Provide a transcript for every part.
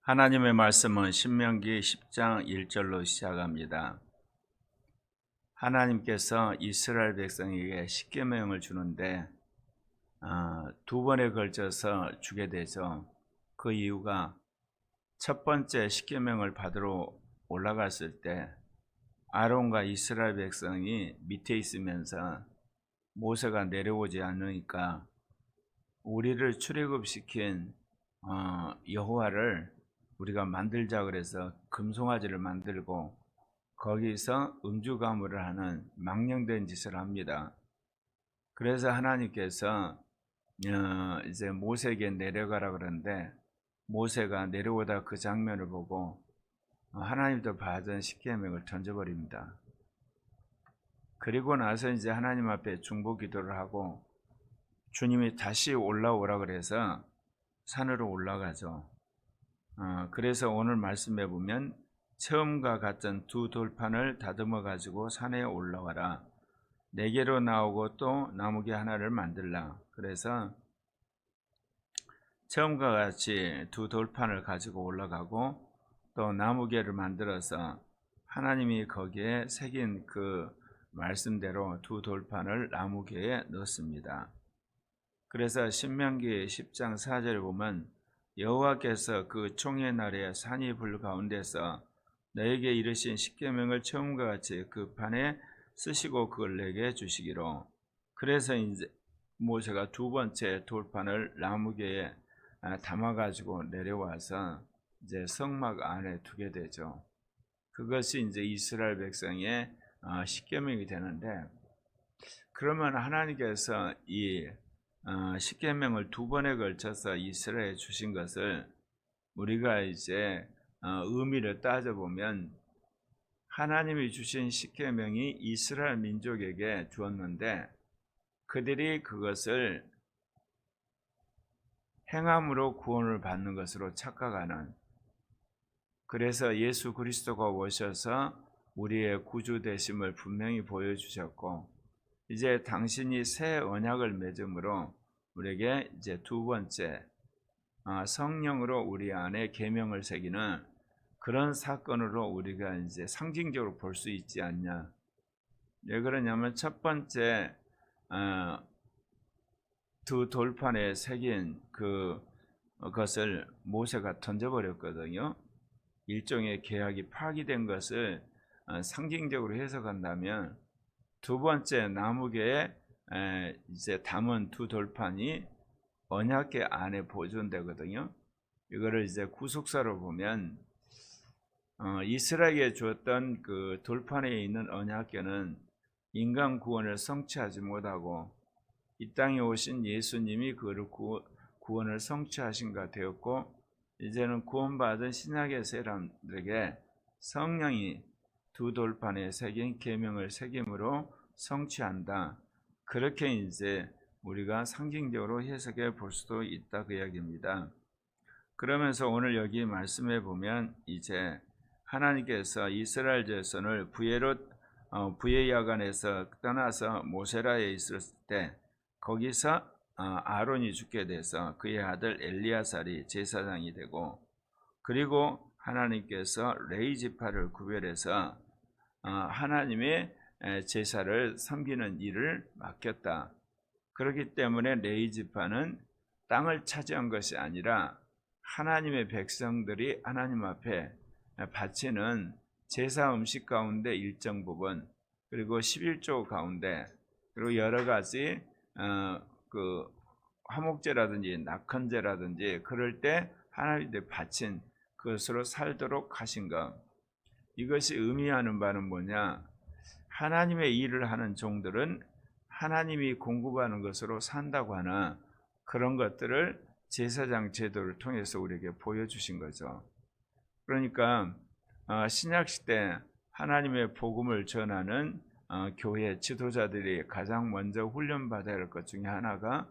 하나님의 말씀은 신명기 10장 1절로 시작합니다. 하나님께서 이스라엘 백성에게 십계명을 주는데 두 번에 걸쳐서 주게 되죠. 그 이유가 첫 번째 십계명을 받으러 올라갔을 때 아론과 이스라엘 백성이 밑에 있으면서 모세가 내려오지 않으니까 우리를 출애굽시킨 여호와를 우리가 만들자 그래서 금송아지를 만들고 거기서 음주가무를 하는 망령된 짓을 합니다. 그래서 하나님께서 이제 모세에게 내려가라 그러는데 모세가 내려오다 그 장면을 보고 하나님도 받은 십계명을 던져버립니다. 그리고 나서 이제 하나님 앞에 중보 기도를 하고 주님이 다시 올라오라 그래서 산으로 올라가죠. 그래서 오늘 말씀해 보면 처음과 같은 두 돌판을 다듬어 가지고 산에 올라와라. 네개로 나오고 또 나무개 하나를 만들라. 그래서 처음과 같이 두 돌판을 가지고 올라가고 또 나무개를 만들어서 하나님이 거기에 새긴 그 말씀대로 두 돌판을 나무개에 넣습니다. 그래서 신명기 10장 4절에 보면 여호와께서 그 총의 날에 산이 불 가운데서 너에게 이르신 십계명을 처음과 같이 그 판에 쓰시고 그걸 내게 주시기로. 그래서 이제 모세가 두 번째 돌판을 나무개에 담아 가지고 내려와서 이제 성막 안에 두게 되죠. 그것이 이제 이스라엘 백성의 십계명이 되는데, 그러면 하나님께서 이 십계명을 두 번에 걸쳐서 이스라엘에 주신 것을 우리가 이제 의미를 따져보면 하나님이 주신 십계명이 이스라엘 민족에게 주었는데 그들이 그것을 행함으로 구원을 받는 것으로 착각하는, 그래서 예수 그리스도가 오셔서 우리의 구주 되심을 분명히 보여주셨고 이제 당신이 새 언약을 맺음으로 우리에게 이제 두 번째 성령으로 우리 안에 계명을 새기는 그런 사건으로 우리가 이제 상징적으로 볼 수 있지 않냐. 왜 그러냐면 첫 번째 두 돌판에 새긴 그것을 모세가 던져버렸거든요. 일종의 계약이 파기된 것을 상징적으로 해석한다면 두 번째 나무개에 이제 담은 두 돌판이 언약궤 안에 보존되거든요. 이거를 이제 구속사로 보면 이스라엘에게 주었던 그 돌판에 있는 언약궤는 인간 구원을 성취하지 못하고 이 땅에 오신 예수님이 그를 구원을 성취하신가 되었고 이제는 구원받은 신약의 사람들에게 성령이 두 돌판에 새긴 계명을 새김으로 성취한다. 그렇게 이제 우리가 상징적으로 해석해 볼 수도 있다 그 이야기입니다. 그러면서 오늘 여기 말씀해 보면 이제 하나님께서 이스라엘 자손을 부의 야간에서 떠나서 모세라에 있었을 때 거기서 아론이 죽게 돼서 그의 아들 엘리야살이 제사장이 되고 그리고 하나님께서 레위 지파를 구별해서 하나님의 제사를 섬기는 일을 맡겼다. 그렇기 때문에 레위 지파는 땅을 차지한 것이 아니라 하나님의 백성들이 하나님 앞에 바치는 제사 음식 가운데 일정 부분, 그리고 11조 가운데, 그리고 여러 가지 그 화목제라든지 낙헌제라든지 그럴 때 하나님께 바친 그것으로 살도록 하신 것. 이것이 의미하는 바는 뭐냐? 하나님의 일을 하는 종들은 하나님이 공급하는 것으로 산다고 하나 그런 것들을 제사장 제도를 통해서 우리에게 보여주신 거죠. 그러니까 신약 시대 하나님의 복음을 전하는 교회 지도자들이 가장 먼저 훈련받아야 할 것 중에 하나가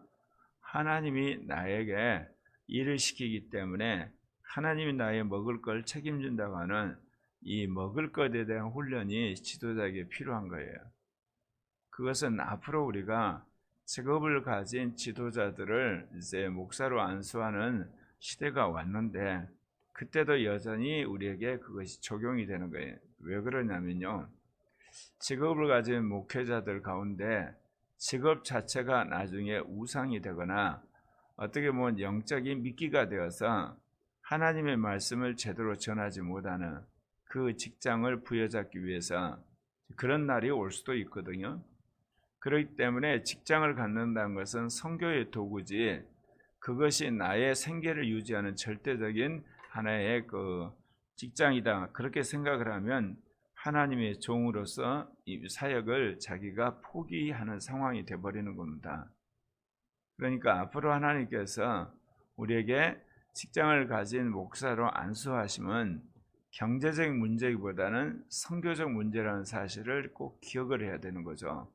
하나님이 나에게 일을 시키기 때문에 하나님이 나의 먹을 걸 책임진다고 하는 이 먹을 것에 대한 훈련이 지도자에게 필요한 거예요. 그것은 앞으로 우리가 직업을 가진 지도자들을 이제 목사로 안수하는 시대가 왔는데 그때도 여전히 우리에게 그것이 적용이 되는 거예요. 왜 그러냐면요. 직업을 가진 목회자들 가운데 직업 자체가 나중에 우상이 되거나 어떻게 보면 영적인 미끼가 되어서 하나님의 말씀을 제대로 전하지 못하는 그 직장을 부여잡기 위해서 그런 날이 올 수도 있거든요. 그렇기 때문에 직장을 갖는다는 것은 선교의 도구지 그것이 나의 생계를 유지하는 절대적인 하나의 그 직장이다. 그렇게 생각을 하면 하나님의 종으로서 이 사역을 자기가 포기하는 상황이 되어버리는 겁니다. 그러니까 앞으로 하나님께서 우리에게 직장을 가진 목사로 안수하심은 경제적 문제보다는 선교적 문제라는 사실을 꼭 기억을 해야 되는 거죠.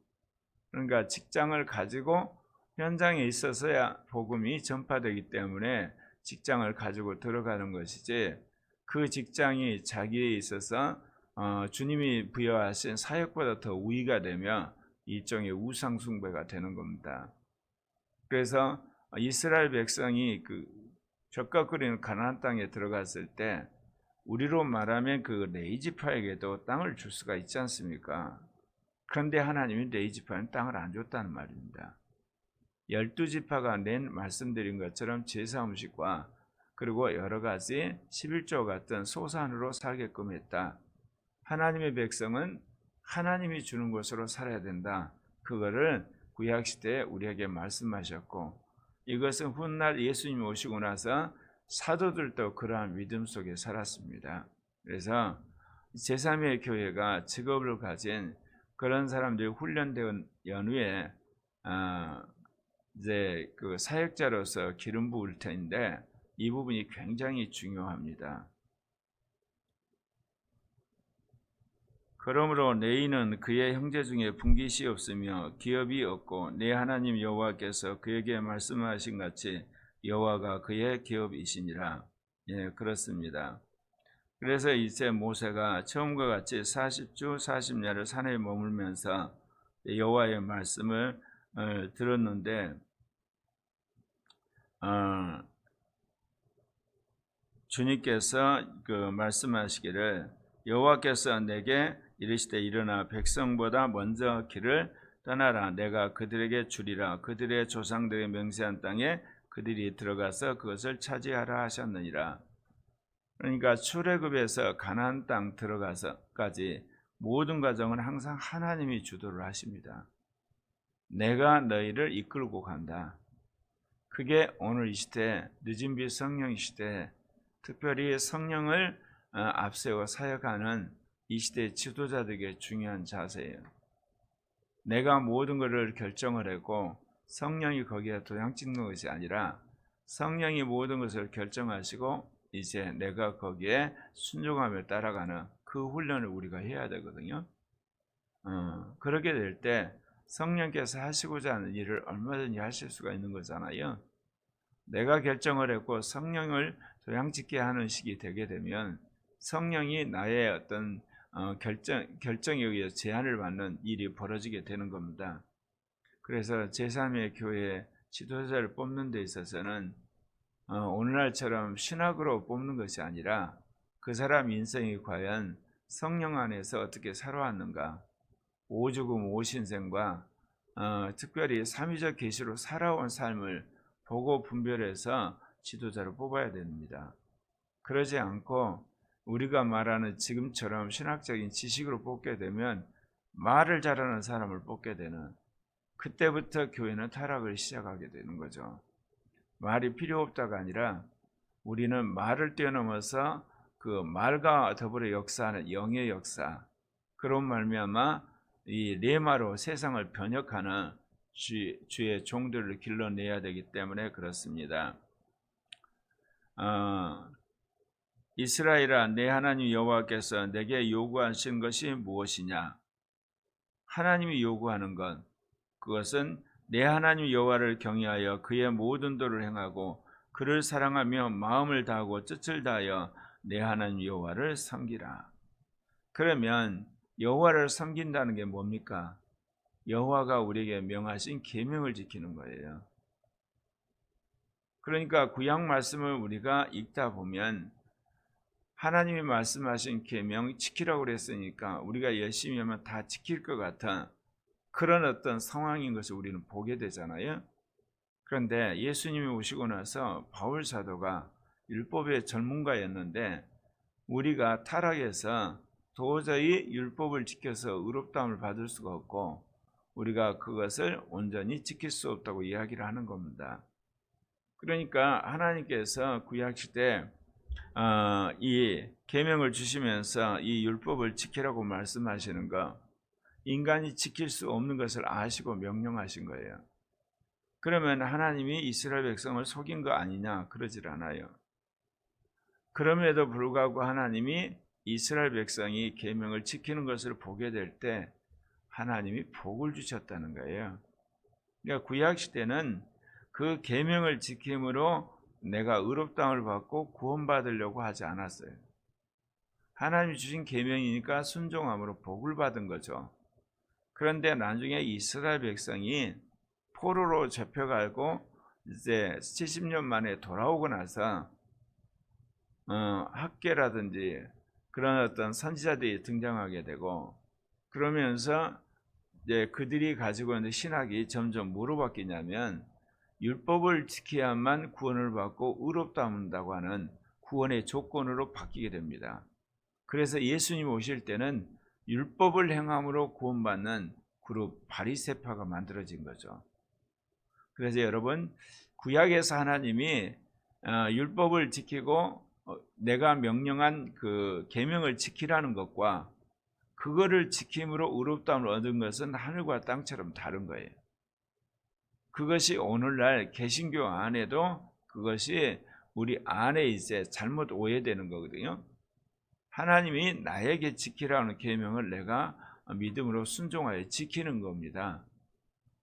그러니까 직장을 가지고 현장에 있어서야 복음이 전파되기 때문에 직장을 가지고 들어가는 것이지 그 직장이 자기에 있어서 주님이 부여하신 사역보다 더 우위가 되면 일종의 우상 숭배가 되는 겁니다. 그래서 이스라엘 백성이 그 젖가거리는 가나안 땅에 들어갔을 때 우리로 말하면 그 레이지파에게도 땅을 줄 수가 있지 않습니까? 그런데 하나님이 레이지파는 땅을 안 줬다는 말입니다. 12지파가 낸 말씀드린 것처럼 제사 음식과 그리고 여러 가지 11조 같은 소산으로 살게끔 했다. 하나님의 백성은 하나님이 주는 것으로 살아야 된다. 그거를 구약시대에 우리에게 말씀하셨고 이것은 훗날 예수님이 오시고 나서 사도들도 그러한 믿음 속에 살았습니다. 그래서 제3의 교회가 직업을 가진 그런 사람들이 훈련된 연후에 이제 그 사역자로서 기름 부을 텐데 이 부분이 굉장히 중요합니다. 그러므로 너희는 그의 형제 중에 분깃이 없으며 기업이 없고 내 하나님 여호와께서 그에게 말씀하신 같이 여호와가 그의 기업이시니라. 예, 그렇습니다. 그래서 이제 모세가 처음과 같이 40주 40야를 산에 머물면서 여호와의 말씀을 들었는데 주님께서 그 말씀하시기를 여호와께서 내게 이르시되 일어나 백성보다 먼저 길을 떠나라. 내가 그들에게 주리라. 그들의 조상들의 맹세한 땅에 그들이 들어가서 그것을 차지하라 하셨느니라. 그러니까 출애굽에서 가나안 땅 들어가서까지 모든 과정은 항상 하나님이 주도를 하십니다. 내가 너희를 이끌고 간다. 그게 오늘 이 시대 늦은 빛 성령 시대 특별히 성령을 앞세워 사역하는 이 시대의 지도자들에게 중요한 자세예요. 내가 모든 것을 결정을 하고 성령이 거기에 도장 찍는 것이 아니라 성령이 모든 것을 결정하시고 이제 내가 거기에 순종하며 따라가는 그 훈련을 우리가 해야 되거든요. 그렇게 될 때 성령께서 하시고자 하는 일을 얼마든지 하실 수가 있는 거잖아요. 내가 결정을 했고 성령을 도장찍게 하는 식이 되게 되면 성령이 나의 어떤 결정에 의해서 제한을 받는 일이 벌어지게 되는 겁니다. 그래서 제3의 교회 지도자를 뽑는 데 있어서는 오늘날처럼 신학으로 뽑는 것이 아니라 그 사람 인생이 과연 성령 안에서 어떻게 살아왔는가, 오죽음 오신생과 특별히 삼위적 계시로 살아온 삶을 보고 분별해서 지도자를 뽑아야 됩니다. 그러지 않고 우리가 말하는 지금처럼 신학적인 지식으로 뽑게 되면 말을 잘하는 사람을 뽑게 되는 그때부터 교회는 타락을 시작하게 되는 거죠. 말이 필요 없다가 아니라 우리는 말을 뛰어넘어서 그 말과 더불어 역사하는 영의 역사 그런 말미암아 이 레마로 세상을 변혁하는 주의 종들을 길러내야 되기 때문에 그렇습니다. 이스라엘아 내 하나님 여호와께서 내게 요구하신 것이 무엇이냐? 하나님이 요구하는 것 그것은 내 하나님 여호와를 경외하여 그의 모든 도를 행하고 그를 사랑하며 마음을 다하고 뜻을 다하여 내 하나님 여호와를 섬기라. 그러면 여호와를 섬긴다는 게 뭡니까? 여호와가 우리에게 명하신 계명을 지키는 거예요. 그러니까 구약 말씀을 우리가 읽다 보면 하나님이 말씀하신 계명 지키라고 그랬으니까 우리가 열심히 하면 다 지킬 것 같은 그런 어떤 상황인 것을 우리는 보게 되잖아요. 그런데 예수님이 오시고 나서 바울 사도가 율법의 전문가였는데 우리가 타락해서 도저히 율법을 지켜서 의롭다함을 받을 수가 없고 우리가 그것을 온전히 지킬 수 없다고 이야기를 하는 겁니다. 그러니까 하나님께서 구약시대 이 계명을 주시면서 이 율법을 지키라고 말씀하시는 거, 인간이 지킬 수 없는 것을 아시고 명령하신 거예요. 그러면 하나님이 이스라엘 백성을 속인 거 아니냐? 그러질 않아요. 그럼에도 불구하고 하나님이 이스라엘 백성이 계명을 지키는 것을 보게 될 때 하나님이 복을 주셨다는 거예요. 그러니까 구약 시대는 그 계명을 지킴으로 내가 의롭다함을 받고 구원받으려고 하지 않았어요. 하나님이 주신 계명이니까 순종함으로 복을 받은 거죠. 그런데 나중에 이스라엘 백성이 포로로 잡혀가고 이제 70년 만에 돌아오고 나서 학계라든지 그런 어떤 선지자들이 등장하게 되고 그러면서 이제 그들이 가지고 있는 신학이 점점 뭐로 바뀌냐면 율법을 지켜야만 구원을 받고 의롭다한다고 하는 구원의 조건으로 바뀌게 됩니다. 그래서 예수님 오실 때는 율법을 행함으로 구원받는 그룹 바리새파가 만들어진 거죠. 그래서 여러분 구약에서 하나님이 율법을 지키고 내가 명령한 그 계명을 지키라는 것과 그거를 지킴으로 의롭다함을 얻은 것은 하늘과 땅처럼 다른 거예요. 그것이 오늘날 개신교 안에도 그것이 우리 안에 이제 잘못 오해되는 거거든요. 하나님이 나에게 지키라는 계명을 내가 믿음으로 순종하여 지키는 겁니다.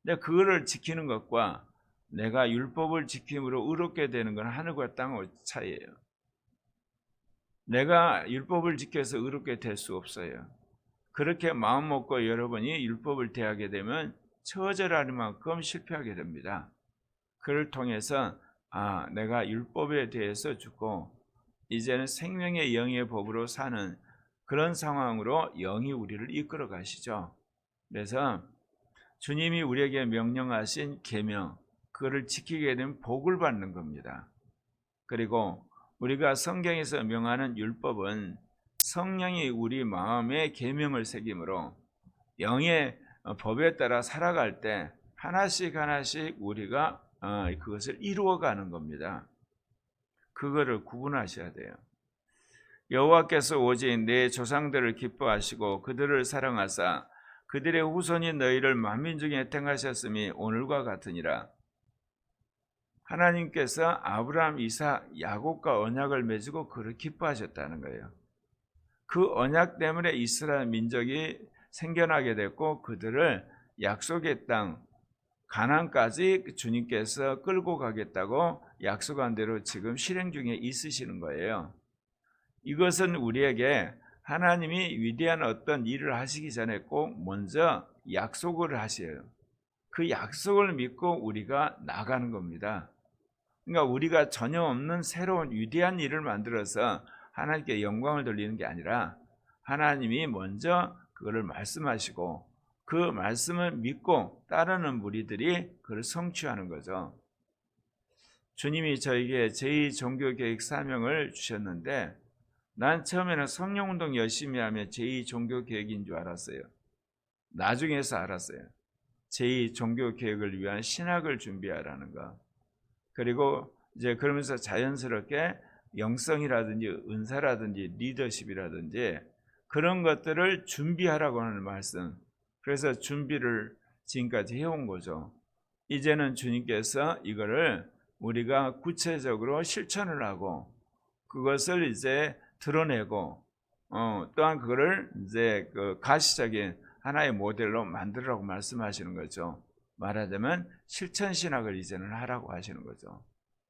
근데 그거를 지키는 것과 내가 율법을 지킴으로 의롭게 되는 건 하늘과 땅의 차이예요. 내가 율법을 지켜서 의롭게 될 수 없어요. 그렇게 마음 먹고 여러분이 율법을 대하게 되면 처절할 만큼 실패하게 됩니다. 그를 통해서 내가 율법에 대해서 죽고 이제는 생명의 영의 법으로 사는 그런 상황으로 영이 우리를 이끌어 가시죠. 그래서 주님이 우리에게 명령하신 계명, 그거를 지키게 되면 복을 받는 겁니다. 그리고 우리가 성경에서 명하는 율법은 성령이 우리 마음에 계명을 새김으로 영의 법에 따라 살아갈 때 하나씩 하나씩 우리가 그것을 이루어가는 겁니다. 그거를 구분하셔야 돼요. 여호와께서 오직 내 조상들을 기뻐하시고 그들을 사랑하사 그들의 후손인 너희를 만민 중에 택하셨음이 오늘과 같으니라. 하나님께서 아브라함, 이삭, 야곱과 언약을 맺고 그를 기뻐하셨다는 거예요. 그 언약 때문에 이스라엘 민족이 생겨나게 됐고 그들을 약속의 땅 가나안까지 주님께서 끌고 가겠다고 약속한 대로 지금 실행 중에 있으시는 거예요. 이것은 우리에게 하나님이 위대한 어떤 일을 하시기 전에 꼭 먼저 약속을 하셔요. 그 약속을 믿고 우리가 나가는 겁니다. 그러니까 우리가 전혀 없는 새로운 위대한 일을 만들어서 하나님께 영광을 돌리는 게 아니라 하나님이 먼저 그거를 말씀하시고 그 말씀을 믿고 따르는 무리들이 그걸 성취하는 거죠. 주님이 저에게 제2종교개혁 사명을 주셨는데 난 처음에는 성령운동 열심히 하면 제2종교개혁인 줄 알았어요. 나중에서 알았어요. 제2종교개혁을 위한 신학을 준비하라는 거. 그리고 이제 그러면서 자연스럽게 영성이라든지 은사라든지 리더십이라든지 그런 것들을 준비하라고 하는 말씀. 그래서 준비를 지금까지 해온 거죠. 이제는 주님께서 이거를 우리가 구체적으로 실천을 하고 그것을 이제 드러내고 또한 그거를 이제 그 가시적인 하나의 모델로 만들라고 말씀하시는 거죠. 말하자면 실천 신학을 이제는 하라고 하시는 거죠.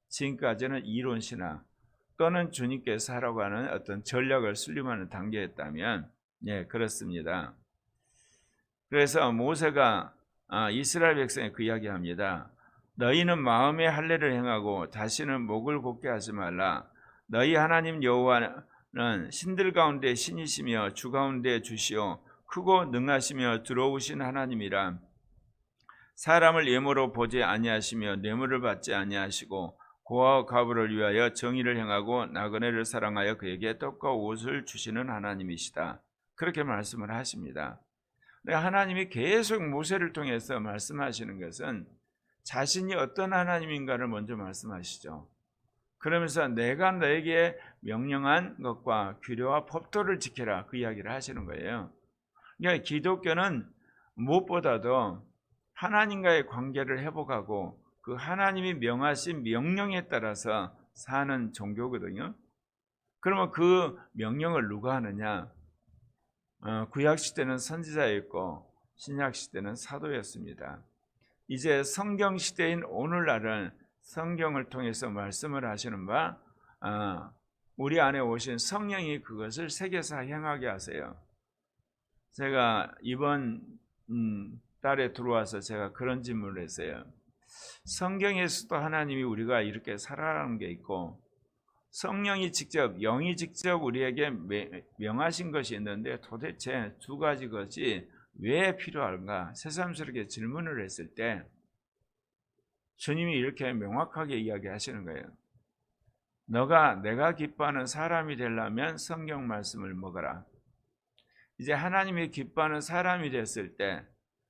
지금까지는 이론 신학 또는 주님께서 하라고 하는 어떤 전략을 수립하는 단계였다면 그렇습니다. 그래서 모세가 이스라엘 백성에 그 이야기합니다. 너희는 마음의 할례를 행하고 다시는 목을 곧게 하지 말라. 너희 하나님 여호와는 신들 가운데 신이시며 주 가운데 주시오 크고 능하시며 들어오신 하나님이라. 사람을 예모로 보지 아니하시며 뇌물을 받지 아니하시고 고아와 과부를 위하여 정의를 행하고 나그네를 사랑하여 그에게 떡과 옷을 주시는 하나님이시다. 그렇게 말씀을 하십니다. 하나님이 계속 모세를 통해서 말씀하시는 것은 자신이 어떤 하나님인가를 먼저 말씀하시죠. 그러면서 내가 너에게 명령한 것과 규례와 법도를 지켜라, 그 이야기를 하시는 거예요. 그러니까 기독교는 무엇보다도 하나님과의 관계를 회복하고 그 하나님이 명하신 명령에 따라서 사는 종교거든요. 그러면 그 명령을 누가 하느냐? 구약 시대는 선지자였고 신약 시대는 사도였습니다. 이제 성경 시대인 오늘날은 성경을 통해서 말씀을 하시는 바 우리 안에 오신 성령이 그것을 새겨서 행하게 하세요. 제가 이번 달에 들어와서 제가 그런 질문을 했어요. 성경에서도 하나님이 우리가 이렇게 살아가는 게 있고 성령이 직접, 영이 직접 우리에게 명하신 것이 있는데 도대체 두 가지 것이 왜 필요한가 새삼스럽게 질문을 했을 때 주님이 이렇게 명확하게 이야기하시는 거예요. 내가 기뻐하는 사람이 되려면 성경 말씀을 먹어라. 이제 하나님이 기뻐하는 사람이 됐을 때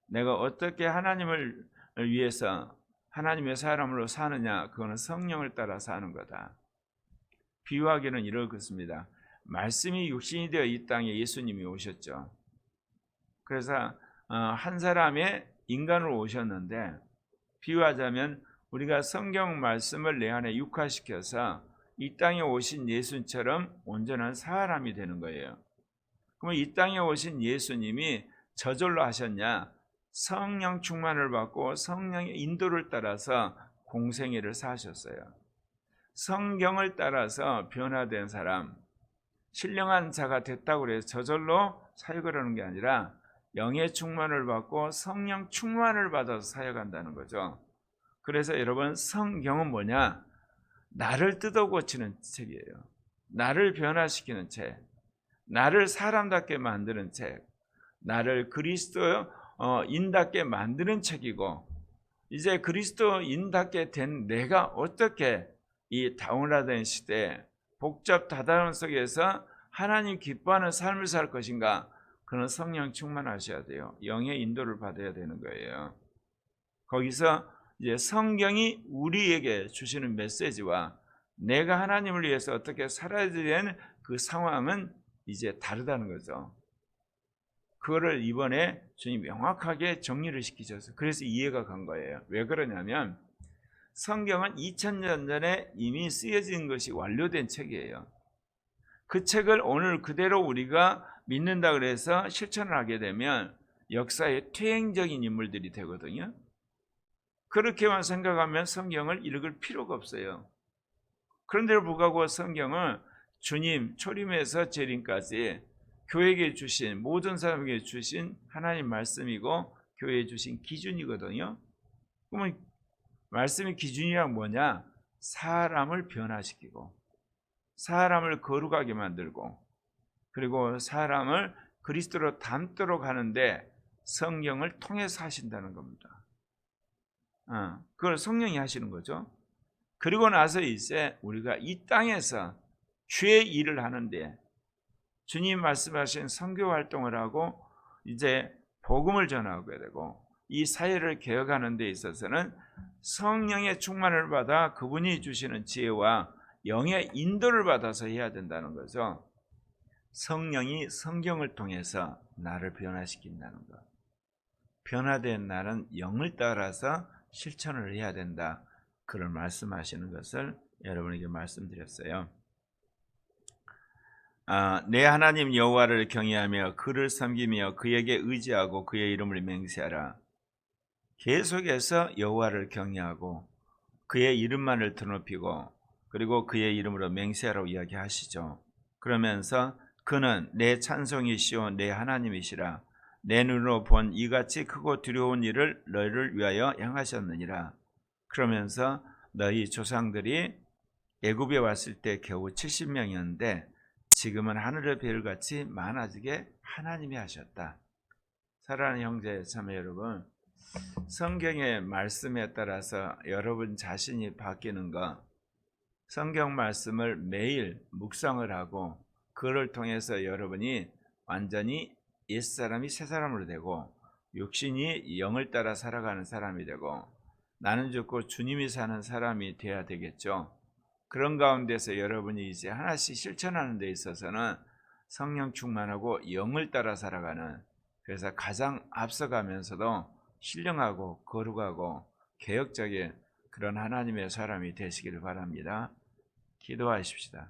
내가 어떻게 하나님을 위해서 하나님의 사람으로 사느냐, 그거는 성령을 따라 사는 거다. 비유하기는 이렇습니다. 말씀이 육신이 되어 이 땅에 예수님이 오셨죠. 그래서 한 사람의 인간으로 오셨는데 비유하자면 우리가 성경 말씀을 내 안에 육화시켜서 이 땅에 오신 예수님처럼 온전한 사람이 되는 거예요. 그러면 이 땅에 오신 예수님이 저절로 하셨냐? 성령 충만을 받고 성령의 인도를 따라서 공생애를 사셨어요. 성경을 따라서 변화된 사람, 신령한 자가 됐다고 해서 저절로 사역을 하는 게 아니라 영의 충만을 받고 성령 충만을 받아서 사역한다는 거죠. 그래서 여러분, 성경은 뭐냐? 나를 뜯어 고치는 책이에요. 나를 변화시키는 책, 나를 사람답게 만드는 책, 나를 그리스도인답게 만드는 책이고, 이제 그리스도인답게 된 내가 어떻게 이 다운화된 시대에 복잡 다단원 속에서 하나님 기뻐하는 삶을 살 것인가? 그는 성령 충만하셔야 돼요. 영의 인도를 받아야 되는 거예요. 거기서 이제 성경이 우리에게 주시는 메시지와 내가 하나님을 위해서 어떻게 살아야 되는 그 상황은 이제 다르다는 거죠. 그거를 이번에 주님이 명확하게 정리를 시키셔서 그래서 이해가 간 거예요. 왜 그러냐면 성경은 2000년 전에 이미 쓰여진 것이 완료된 책이에요. 그 책을 오늘 그대로 우리가 믿는다 그래서 실천을 하게 되면 역사의 퇴행적인 인물들이 되거든요. 그렇게만 생각하면 성경을 읽을 필요가 없어요. 그런데도 불구하고 성경은 주님 초림에서 재림까지 교회에게 주신 모든 사람에게 주신 하나님 말씀이고 교회에 주신 기준이거든요. 그러면 말씀의 기준이란 뭐냐? 사람을 변화시키고 사람을 거룩하게 만들고 그리고 사람을 그리스도로 닮도록 하는데 성경을 통해서 하신다는 겁니다. 그걸 성령이 하시는 거죠. 그리고 나서 이제 우리가 이 땅에서 주의 일을 하는데 주님 말씀하신 선교 활동을 하고 이제 복음을 전하게 되고 이 사회를 개혁하는 데 있어서는 성령의 충만을 받아 그분이 주시는 지혜와 영의 인도를 받아서 해야 된다는 거죠. 성령이 성경을 통해서 나를 변화시킨다는 것. 변화된 나는 영을 따라서 실천을 해야 된다. 그걸 말씀하시는 것을 여러분에게 말씀드렸어요. 내 하나님 여호와를 경외하며 그를 섬기며 그에게 의지하고 그의 이름을 맹세하라. 계속해서 여호와를 경외하고 그의 이름만을 드높이고 그리고 그의 이름으로 맹세하라고 이야기하시죠. 그러면서 그는 내 찬송이시오 내 하나님이시라. 내 눈으로 본 이같이 크고 두려운 일을 너희를 위하여 행하셨느니라. 그러면서 너희 조상들이 애굽에 왔을 때 겨우 70명이었는데 지금은 하늘의 별같이 많아지게 하나님이 하셨다. 사랑하는 형제 자매 여러분, 성경의 말씀에 따라서 여러분 자신이 바뀌는 것, 성경 말씀을 매일 묵상을 하고 그를 통해서 여러분이 완전히 옛사람이 새사람으로 되고 육신이 영을 따라 살아가는 사람이 되고 나는 죽고 주님이 사는 사람이 되어야 되겠죠. 그런 가운데서 여러분이 이제 하나씩 실천하는 데 있어서는 성령 충만하고 영을 따라 살아가는, 그래서 가장 앞서가면서도 신령하고 거룩하고 개혁적인 그런 하나님의 사람이 되시기를 바랍니다. 기도하십시다.